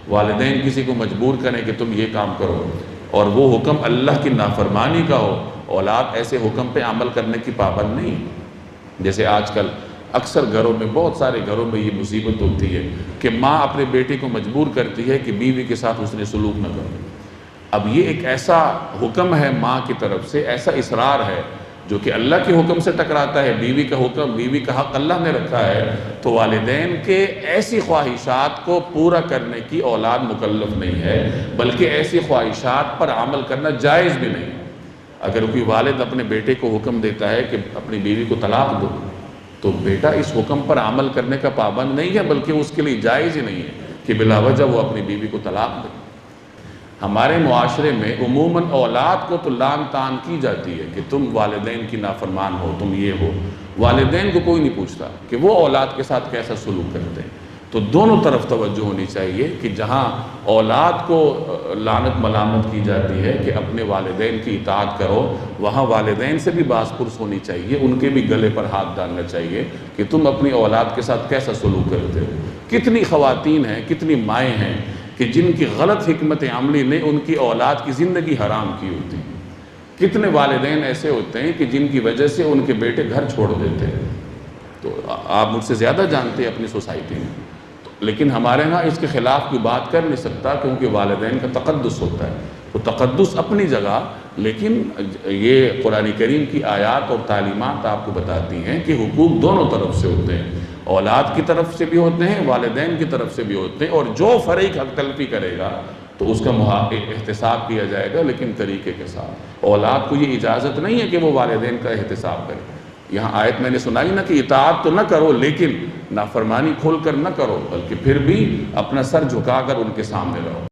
والدین کسی کو مجبور کریں کہ تم یہ کام کرو اور وہ حکم اللہ کی نافرمانی کا ہو، اولاد ایسے حکم پہ عمل کرنے کی پابند نہیں۔ جیسے آج کل اکثر گھروں میں، بہت سارے گھروں میں یہ مصیبت ہوتی ہے کہ ماں اپنے بیٹے کو مجبور کرتی ہے کہ بیوی کے ساتھ اس نے سلوک نہ کرو۔ اب یہ ایک ایسا حکم ہے ماں کی طرف سے، ایسا اصرار ہے جو کہ اللہ کے حکم سے ٹکراتا ہے۔ بیوی کا حکم، بیوی کا حق اللہ نے رکھا ہے، تو والدین کے ایسی خواہشات کو پورا کرنے کی اولاد مکلف نہیں ہے، بلکہ ایسی خواہشات پر عمل کرنا جائز بھی نہیں۔ اگر کوئی والد اپنے بیٹے کو حکم دیتا ہے کہ اپنی بیوی کو طلاق دو، تو بیٹا اس حکم پر عمل کرنے کا پابند نہیں ہے، بلکہ اس کے لیے جائز ہی نہیں ہے کہ بلا وجہ وہ اپنی بیوی کو طلاق دے۔ ہمارے معاشرے میں عموماً اولاد کو تو لعن طعن کی جاتی ہے کہ تم والدین کی نافرمان ہو، تم یہ ہو۔ والدین کو کوئی نہیں پوچھتا کہ وہ اولاد کے ساتھ کیسا سلوک کرتے ہیں۔ تو دونوں طرف توجہ ہونی چاہیے کہ جہاں اولاد کو لعنت ملامت کی جاتی ہے کہ اپنے والدین کی اطاعت کرو، وہاں والدین سے بھی باز پرس ہونی چاہیے، ان کے بھی گلے پر ہاتھ ڈالنا چاہیے کہ تم اپنی اولاد کے ساتھ کیسا سلوک کرتے ہو۔ کتنی خواتین ہیں، کتنی مائیں ہیں کہ جن کی غلط حکمت عملی نے ان کی اولاد کی زندگی حرام کی ہوتی ہے۔ کتنے والدین ایسے ہوتے ہیں کہ جن کی وجہ سے ان کے بیٹے گھر چھوڑ دیتے ہیں۔ تو آپ مجھ سے زیادہ جانتے ہیں اپنی سوسائٹی میں، لیکن ہمارے ہاں اس کے خلاف کوئی بات کر نہیں سکتا کیونکہ والدین کا تقدس ہوتا ہے۔ تو تقدس اپنی جگہ، لیکن یہ قرآن کریم کی آیات اور تعلیمات آپ کو بتاتی ہیں کہ حقوق دونوں طرف سے ہوتے ہیں، اولاد کی طرف سے بھی ہوتے ہیں، والدین کی طرف سے بھی ہوتے ہیں، اور جو فریق حق تلفی کرے گا تو اس کا احتساب کیا جائے گا، لیکن طریقے کے ساتھ۔ اولاد کو یہ اجازت نہیں ہے کہ وہ والدین کا احتساب کرے۔ یہاں آیت میں نے سنائی نا کہ اطاعت تو نہ کرو، لیکن نافرمانی کھول کر نہ کرو، بلکہ پھر بھی اپنا سر جھکا کر ان کے سامنے رہو۔